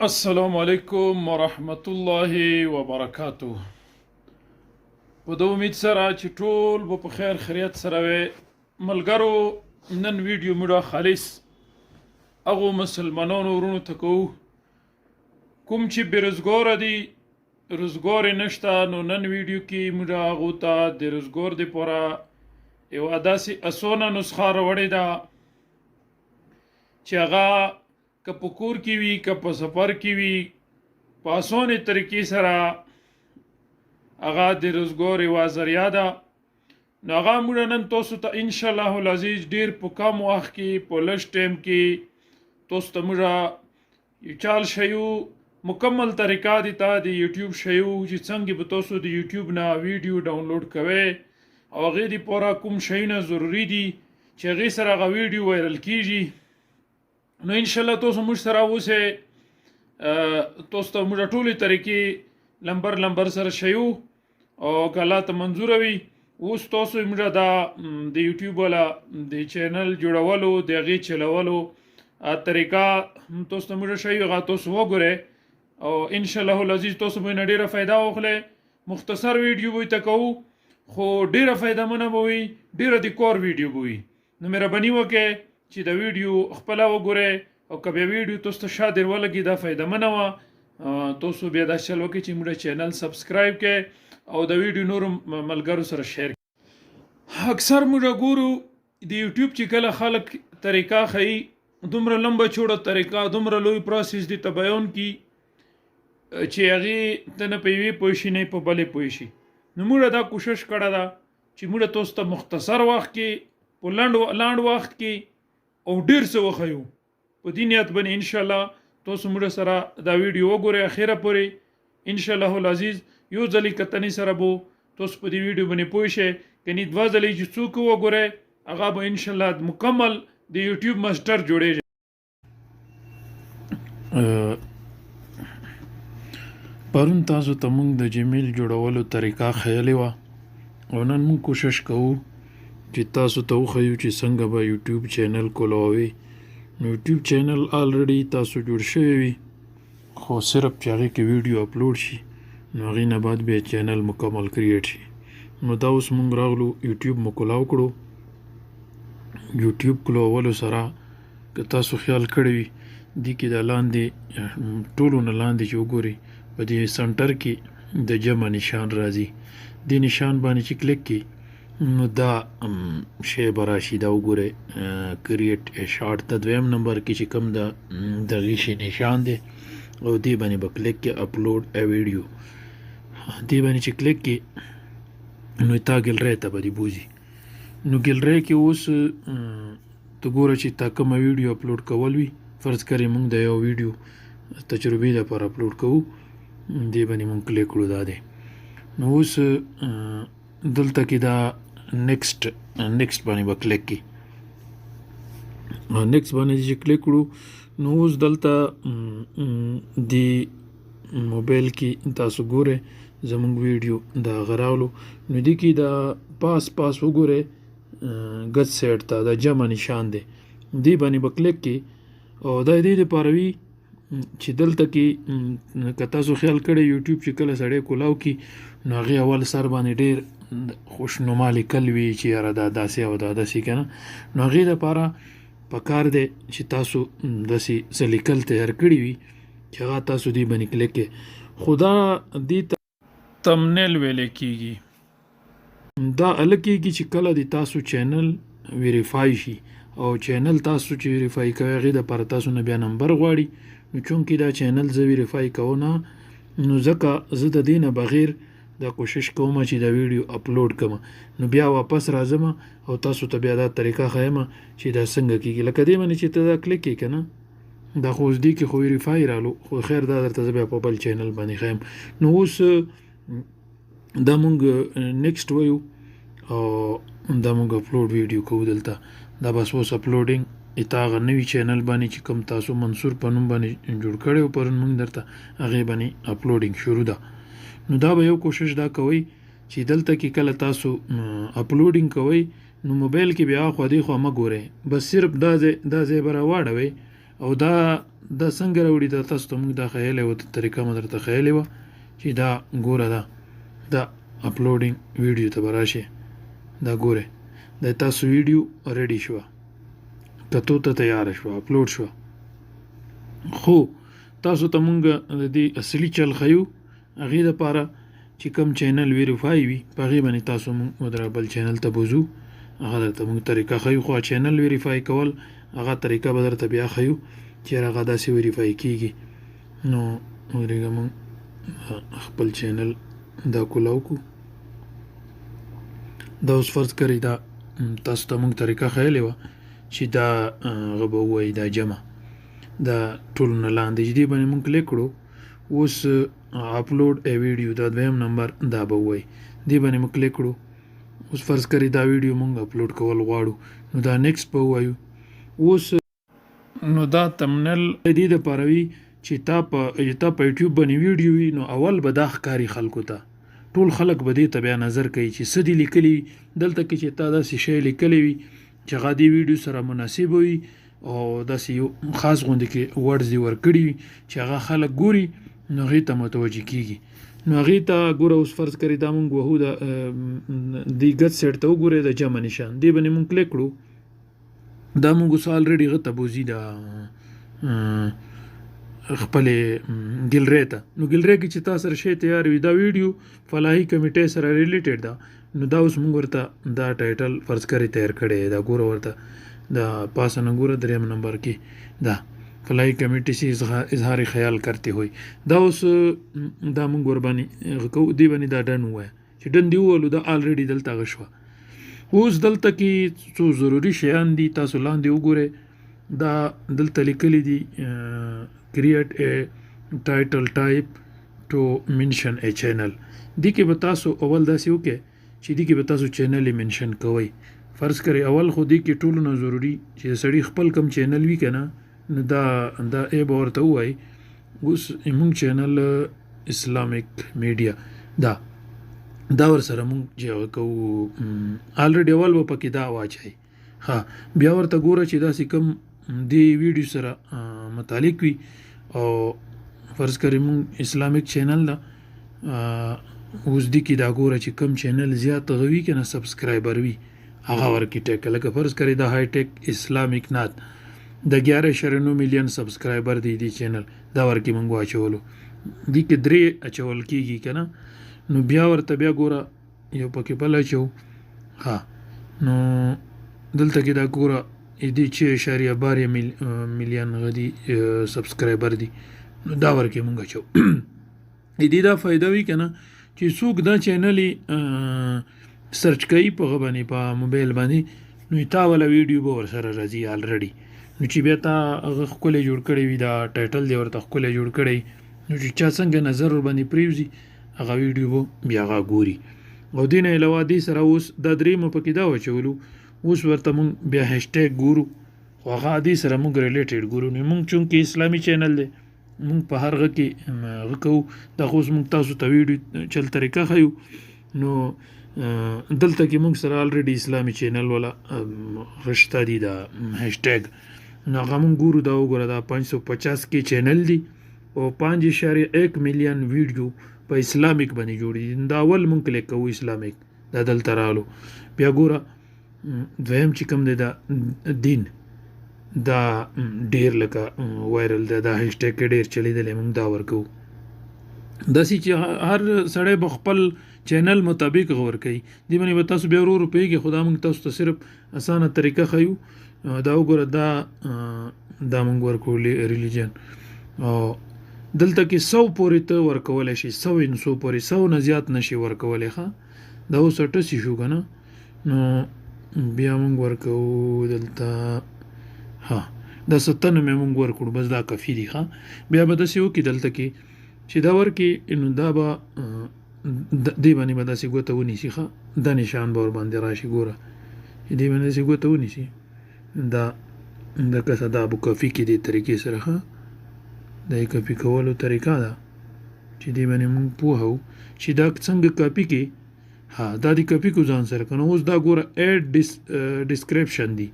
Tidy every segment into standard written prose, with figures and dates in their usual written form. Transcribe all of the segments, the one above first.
السلام علیکم ورحمت الله وبرکاتو. په د امید سره چې ټول به په خیر خیریت سره وي. ملګرو، نن ویډیو موږ خالص هغو مسلمانانو ورونو ته کوو کوم چې بېروزګاره دي، روزګار یې نشته. نو نن ویډیو کې موږ هغو ته د روزګار دپاره یوه داسې اسانه نسخه راوړې ده چې هغه که په کور کې وي که په سفر کې وي، په اسانه طریقې سره هغه د روزګار یوه ذریعه ده. نو هغه موږ نن تاسو ته انشاءالله العزیز ډېر په کم وخت کې، په لږ ټایم کې تاسو ته موږ یو چال ښیو، مکمل طریقه دې ته د یوټیوب ښیو چې څنګه به تاسو د یوټیوب نه ویډیو ډاونلوډ کوئ او هغې دپاره کوم شیونه ضروري دي چې هغې سره هغه ویډیو وایرل کیږي. نو انشاءالله تاسو موږ سره اوسئ. تاسو ته موږ ټولې طریقې لمبر سره ښیو او که الله ته منظوره وي. اوس تاسو موږ د یوټیوب والا د چینل جوړولو د هغې چلولو طریقه تاسو ته موږ ښیو، هغه تاسو وګورئ او انشاءالله العزیز تاسو به یې نه ډېره فایده واخلئ. مختصر ویډیو به ورته کوو خو ډېره فایدهمنه به وي، ډېره د کار ویډیو به وي. نو مهرباني وکړئ چې د ویډیو خپله وګورئ او که بیا ویډیو تاسو ته ښه در ولګي، دا فایدهمنه وه، تاسو بیا داسې چل وکړئ چې موږ چینل سبسکرایب کړئ او د ویډیو نورو ملګرو سره شیر کړئ. اکثر موږ ګورو د یوټیوب چې کله خلک طریقه ښیي، دومره لمبه چوړه طریقه، دومره لوی پروسس دې ته بیان کړي چې هغې ته نه په یوې پوه شي نه په بلې پوه شي. نو موږ دا کوشش کړې ده چې موږ تاسو ته مختصر وخت کې، په لنډ وخت کې او ډېر څه وښیو. په دې نیت باندې انشاءالله تاسو موږ سره دا ویډیو وګورئ اخره پورې. انشاءالله العزیز یو ځلې کتنې سره به تاسو په دې ویډیو باندې پوه شئ، کنې دوه ځلې چې څوک وګورئ هغه به انشاءالله مکمل د یوټیوب ماسټر جوړیږي. پرون تاسو ته موږ د جمیل جوړولو طریقه ښیلې وه او نن موږ کوشش کوو چې تاسو ته وښیو چې څنګه به یوټیوب چینل کولوئ. نو یوټیوب چینل آلریډي تاسو جوړ شوی وي، خو صرف چې هغې کې ویډیو اپلوډ شي نو هغې نه بعد بیا چینل مکمل کریټ شي. نو دا اوس موږ راغلو یوټیوب مو کولاو کړو. یوټیوب کولولو سره که تاسو خیال کړی وي دې کې د لاندې ټولو نه لاندې چې وګورئ په دې سنټر کې د جمع نشان راځي. دې نشان باندې چې کلیک کړئ نو دا شی به راشي، دا وګورئ کریټ شارټ ته دویم نمبر کې چې کوم د دغې شي نشان دی او دې باندې به کلیک کړئ اپلوډ ا ویډیو. دې باندې چې کلیک کړئ نو تا ګیلرۍ ته به دې بوځي. نو ګیلرۍ کې اوس ته ګوره چې تا کومه ویډیو اپلوډ کول وي. فرض کړئ موږ د یو ویډیو تجربې لپاره اپلوډ کوو، دې باندې موږ کلیک کړو، دا دی. نو اوس دلته کې دا نیکسټ باندې به کلیک کړئ. نیکسټ باندې چې کلیک کړو نو اوس دلته د موبایل کې تاسو ګورئ زموږ ویډیو دا هغه راغلو. نو دې کې دا پاس وګورئ ګچ سایډ ته دا جمع نشان دی، دې باندې به کلیک کړئ او دا دې دپاره وي چې دلته کې که تاسو خیال کړی یوټیوب چې کله سړی کولاو کړي نو هغې اول سر باندې ډېر خوشنما لیکل وي چې یاره دا داسې او دا داسې که نه. نو هغې دپاره پکار دی چې تاسو داسې څه لیکل تیار کړي وي چې هغه تاسو دې باندې کلیک کړئ. خو دا دې ته تمنیل ویلی کېږي. دا هله کېږي چې کله د تاسو چینل ویریفای شي او چینل تاسو چې ویریفای کوئ هغې دپاره تاسو نه بیا نمبر غواړي. نو چونکې دا چینل زه ویریفای کوو نه، نو ځکه زه د دې نه بغیر دا کوشش کوم چې دا ویډیو اپلوډ کړم. نو بیا واپس راځم او تاسو ته بیا دا طریقه ښیم چې دا څنګه کېږي. لکه دې باندې چې ته دا کلیک کړې که نه، دا خو اوس دې کې خو ویریفای رالو، خو خیر دا درته زه بیا په بل چینل باندې ښیم. نو اوس دا مونږ نیکسټ وایو او دا مونږ اپلوډ ویډیو کوو دلته. دا بس اوس اپلوډینګ اته هغه نوي چینل باندې چې کوم تاسو منصور په نوم باندې جوړ کړی و پرون مونږ درته هغې باندې اپلوډینګ شروع ده. نو دا به یو کوشش دا کوئ چې دلته کې کله تاسو اپلوډینګ کوئ نو موبایل کې بیا خوا دې خوا مه ګورئ، بس صرف دا ځای به راواړوئ او دا څنګه راوړي دا تاسو ته موږ دا ښیلی وه طریقه مو درته ښیلې وه چې دا ګوره دا اپلوډینګ ویډیو ته به راشئ دا ګورئ دا تاسو ویډیو ریډي شوه کتو ته تیاره شوه اپلوډ شوه خو تاسو ته مونږ د دې اصلي چل ښیو هغې دپاره چې کوم چینل ویریفای وي په هغې باندې تاسو مونږ ودره بل چینل ته بوځو هغه درته مونږ طریقه ښیو خو چینل ویریفای کول هغه طریقه به درته بیا ښیو چې هغه داسې ویریفای کېږي نو ودرېږه مونږ خپل چینل دا کولاو کړو دا اوس فرض کړئ دا تاسو ته مونږ طریقه ښیلې وه چې دا هغه به ووایي دا جمع دا ټولو نه لاندې چې دې باندې مونږ کلیک کړو اوس اپلوډ ا ویډیو دا دویم نمبر دا به ووایي دې باندې مونږ کلیک کړو اوس فرض کړئ دا ویډیو مونږ اپلوډ کول غواړو نو دا نیکسټ به ووایو اوس نو دا تمنل دې دپاره وي چې تا په یوټیوب باندې ویډیو وي نو اول به دا ښکاري خلکو ته ټول خلک به دې ته بیا نظر کوي چې څه دې لیکلي وي دلته کې چې تا داسې شی لیکلی وي چې هغه دې ویډیو سره مناسب وي او داسې یو خاص غوندې کې ورډز دې ورکړي وي چې هغه خلک ګوري نو هغې ته متوجه کېږي نو هغې ته ګوره اوس فرض کړئ دا مونږ وهو د دې ګت سیټ ته وګورئ د جمع نشان دې باندې مونږ کلیک کړو دا مونږ اوس الریډي هغه ته بوځي دا خپلې ګیلرۍ ته نو ګیلرۍ کې چې تا سره شی تیار وي دا ویډیو فلاحي کمیټۍ سره ریلیټډ ده نو دا اوس مونږ ورته دا ټایټل فرض کړئ تیار کړی دا ګوره ورته دا پاسه نه ګوره دریم نمبر کې دا فلاحي کمیټې سے اظهار خیال کرتے ہوئے دا اوس دا مونږ ورباندې دې باندې دا ډن ووایه چې ډن دې وویلو دا الریډي دلته هغه شوه اوس دلته کې څو ضروري شیان دي تاسو لاندې وګورئ دا دلته لیکلي دي create a title type to mention a channel دې کې به تاسو اول داسې وکړئ چې دې کې به تاسو چینل یې منشن کوئ فرض کړئ اول خو دې کې ټولو نه ضروري چې سړي خپل کم چینل وي که نه نو دا ای به ورته ووایي اوس مونږ چینل اسلامیک میډیا دا ورسره مونږ چې هغه کوو الریډي اول به پکې دا واچوئ ها بیا ورته ګوره چې داسې کم دې ویډیو سره متعلق وي او فرض کړئ مونږ اسلامیک چینل ده اوس دې کې دا ګوره چې کم چینل زیات هغه وي که نه سبسکرایبر وي هغه ورکې ټیک لکه فرض کړئ دا های ټیک اسلامیک نات د 11.9 ملیون سبسکرایبر دی دې چینل دا ورکې مونږ واچولو دې کې 3 اچول کېږي که نه نو بیا ورته بیا ګوره یو پکې بل اچو ها نو دلته کې دا ګوره دې 6.12 ملیون غدي سبسکرایبر دي نو دا ورکې مونږ اچو دې دا فایده وي که نه چې څوک دا چینل سرچ کوي په هغه باندې په موبایل باندې نو تا والا ویډیو به ورسره راځي الریډي نو چې بیا تا هغه ښکلی جوړ کړی وي دا ټایټل دی ورته ښکلی جوړ کړی نو چې چا څنګه نظر ورباندې پرېوځي هغه ویډیو به بیا هغه ګوري او دې نه علاوه دې سره اوس دا درېیمه پکې دا واچولو اوس ورته مونږ بیا هیشټیګ ګورو خو هغه دې سره مونږ ریلیټډ ګورو نو مونږ چونکې اسلامي چینل دی مونږ په هر هغه کې هغه کوو دا خو اوس مونږ تاسو ته ویډیو چل طریقه ښیو نو دلته کې مونږ سره الریډي اسلامي چینل والا رشته دي دا هیشټیګ نو هغه مونږ ګورو دا وګوره دا 550 کې چینل دي او 5.1 ملیون ویډیو په اسلامیک باندې جوړ دي دا اول مونږ کلیک کوو اسلامیک دا دلته رالو بیا ګوره دویم چې کوم دی دا دین دا ډیر لکه وایرل دی دا هیشټیګ کې ډیر چلیدلی مونږ دا ورکوو داسې چې هر سړی به خپل چینل مطابق غور کوي دې باندې به تاسو بیا ورو پوهېږئ خو دا مونږ تاسو ته صرف اسانه طریقه ښیو دا وګوره دا مونږ ورکوو ریلیجن او دلته کې 100 پورې ته ورکولی شي 100 پورې 100 نه زیات نشي ورکولی ښه دا اوس 88 شو که نه نو بیا مونږ ورکوو دلته ها دا 97 مونږ ورکړو بس دا کافي دي ښه بیا به داسې وکړي دلته کې چې دا ورکړي نو دا به دې باندې به داسې ګوته ونیسي ښه دا نشان به ورباندې راشي ګوره چې دې باندې داسې ګوته ونیسي دا کسه دا به کافي کې دې طریقې سره ښه دا یې کاپي کولو طریقه ده چې دې باندې مونږ پوهه وو چې دا څنګه کاپي کې ها دا دې کاپي کو ځان سره که نو اوس دا ګوره ایډ ډسکرپشن دي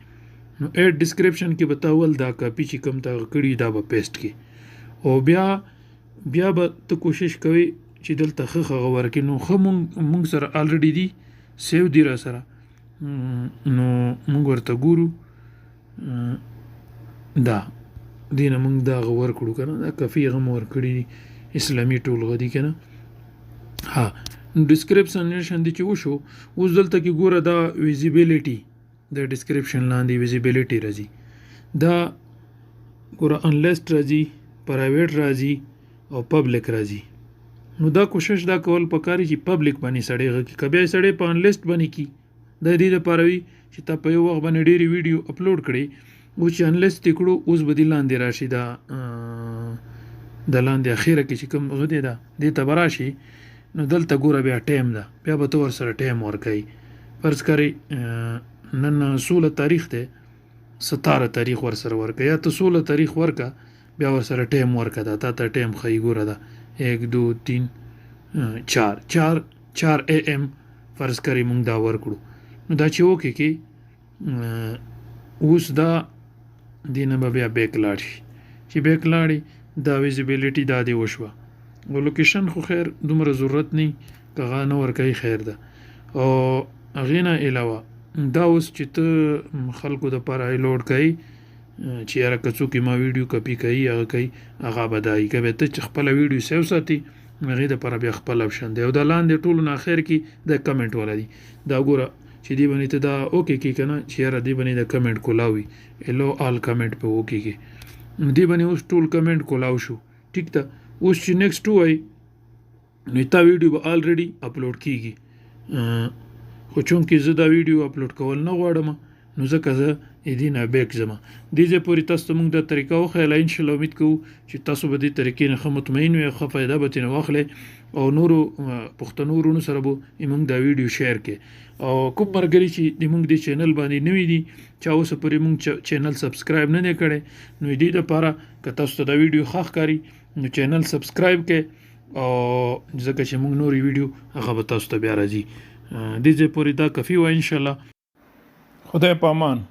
نو ایډ ډسکرپشن کې به تا ول دا کاپي چې کوم تا کړي دا به پیسټ کې او بیا به ته کوشش کوي چې دلته ښه ورکې نو ښه مونږ سره الریډي دي سیو دی را سره نو مونږ ورته ګورو دا دینه مونږ دا ورکړو که نه دا کافي هغه مو ورکړي دي اسلامي ټولغه دي که نه ها ډسکرپشن دی چې وشو اوس دلته کې ګوره دا ویزیبیلیټي د ډسکرپشن لاندې ویزیبیلیټي راځي دا ګوره انلیسټ راځي پرایویټ راځي او پبلک راځي نو دا کوشش دا کول پکاري چې پبلک باندې سړی غږی که بیا سړی په انلیسټ باندې کی د دې لپاره وي چې تا په یو وخت باندې ډېرې ویډیو اپلوډ کړي اوس چې انلیسټ یې کړو اوس به دې لاندې راشي دا د لاندې اخیره کې چې کوم هغه دی دا دې ته به راشي نو دلته ګوره بیا ټایم ده بیا به ته ورسره ټایم ورکوي فرض کړئ نن 16 تاریخ دی 17 تاریخ ورسره ورکه یا ته 16 تاریخ ورکه بیا ورسره ټایم ورکه دا تا ته ټایم ښایي ګوره دا 1 2 3 4 AM فرض کړئ مونږ دا ورکړو نو دا چې وکړي کې اوس دا دینه به بیا بیک لاړ شي چې بیک لاړې دا ویزیبیلیټي دا دی وشوه او لوکیشن خو خیر دومره ضرورت نه که هغه نه ورکوي خیر ده او هغې نه علاوه دا اوس چې ته خلکو دپاره لوډ کوي چې یاره که څوک ما ویډیو کپي کوي هغه کوي هغه به دا وي که بیا ته چې خپله ویډیو سیو ساتي هغې دپاره بیا خپل اپشن دی او دا لاندې ټولو نه اخر کې د کمنټ والا دي دا ګوره چې دې باندې ته دا اوکې کې که نه چې یاره دې باندې د کمنټ کولاوي الو آل کمنټ په اوکې کې دې باندې اوس ټول کمنټ کولاو شو ټیک ده اوس چې نیکسټ وایي نو تا ویډیو به الریډي اپلوډ کیږي خو چونکې زه دا ویډیو اپلوډ کول نه غواړم نو ځکه زه دې نه بیک ځم دې ځای پورې تاسو ته موږ دا طریقه وښیله انشاءالله امید کوو چې تاسو به دې طریقې نه ښه مطمئن وئ ښه فایده به ترېنه واخلئ او نورو پښتنو ورونو سره به موږ دا ویډیو شیر کړئ او کوم ملګري چې د موږ د چینل باندې نوي دي چا اوسه پورې موږ چینل سبسکرایب نه دی کړی نو دې دپاره که تاسو ته دا ویډیو ښه ښکاري نو چینل سبسکرایب کړئ او ځکه چې موږ نورې ویډیو هغه به تاسو ته بیا راځي دې ځای پورې دا کافي وه انشاءالله خدای په امان